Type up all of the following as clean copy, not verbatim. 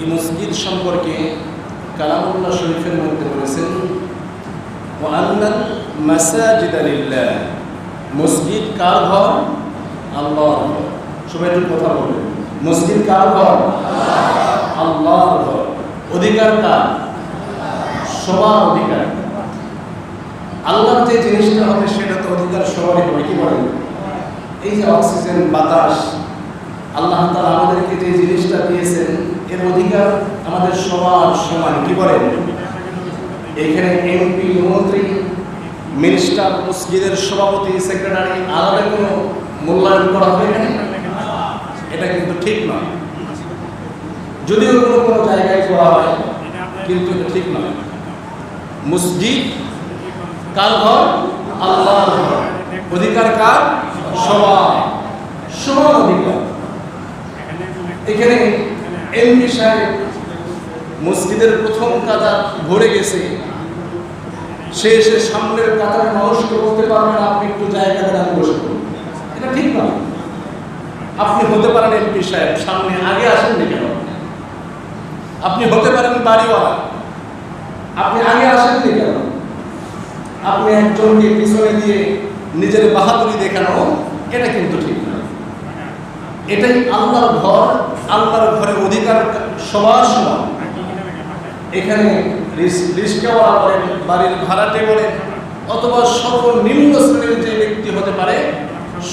এই মসজিদ সম্পর্কে কালামুল্লাহ শরীফের মধ্যে বলেছেন ওয়া আন্নাল মাসাজিদা লিল্লাহ, মসজিদ কার ঘর? আল্লাহর ঘর। সবাই একটু কথা বলবেন, মসজিদ কার ঘর? আল্লাহর ঘর। অধিকার কার? সবার অধিকার। আল্লাহর যে জিনিসটা হবে সেটা তো অধিকার সবারই হবে। কি বলেন? এই যে অক্সিজেন, বাতাস, আল্লাহ তাআলা আমাদেরকে যে জিনিসটা দিয়েছেন এর অধিকার আমাদের সবার সমান। কি বলেন? এখানে এমপি, মন্ত্রী, মিনিস্টার, মসজিদের সভাপতি, সেক্রেটারি আলাদা কোনো মূল্যায়ন করা হবে এখানে? এটা কিন্তু ঠিক নয়। যদিও কোনো কোনো জায়গায় করা হয়, কিন্তু এটা ঠিক নয়। মসজিদ কার ঘর? আল্লাহর ঘর। অধিকার কার? সবার, সমান অধিকার। এখানে এমপি সাহেব মসজিদের প্রথম কাতার ভরে গেছে, সে এসে সামনের কাতারে মানুষকে বলতে পারবেন আপনি একটু জায়গা দেন, আমি বসে করুন। এটা ঠিক নয়। আপনি হতে পারেন এমপি সাহেব, সামনে আগে আসেননি কেন? আপনি হতে পারেন বাড়িওয়ালা, আপনি আগে আসেননি কেন? আপনি একজনকে পিছনে দিয়ে নিজের বাহাদুরি দেখানো, এটা কিন্তু ঠিক না। এটাই আল্লাহর ঘর। আল্লাহর ঘরের অধিকার সবার সমান। এখানে রিস্কাওয়ালা বলেন, বাড়ির ভাড়াটে বলেন, অথবা সর্বনিম্ন শ্রেণীর যে ব্যক্তি হতে পারে,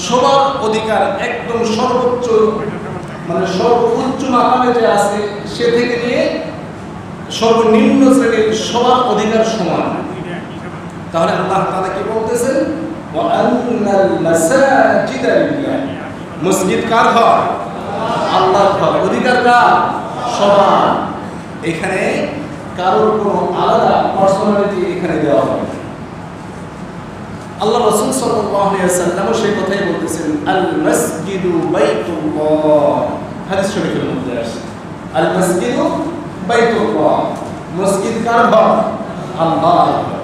সবার অধিকার একদম সর্বোচ্চ, মানে সর্বোচ্চ মাকামে যে আছে সে থেকে নিয়ে সর্বনিম্ন শ্রেণীর সবার অধিকার সমান। তাহলে আল্লাহ তাআলা কি বলতেছেন? ওয়া আন্নাল মাসাজিদা লিল্লাহ, মসজিদ কার ঘর? আল্লাহর ঘর। অধিকার কার? সবার। এখানে কারোর কোনো আলাদা পার্সোনালিটি এখানে দেওয়া হবে। আল্লাহ রাসূল সাল্লাল্লাহু আলাইহি ওয়াসাল্লাম সেই কথাই বলতেছেন, আল মাসজিদু বাইতুল্লাহ। হাদিস শরীফের মধ্যে আছে আল মাসজিদু বাইতুল্লাহ, মসজিদ কার ঘর? আল্লাহর ঘর।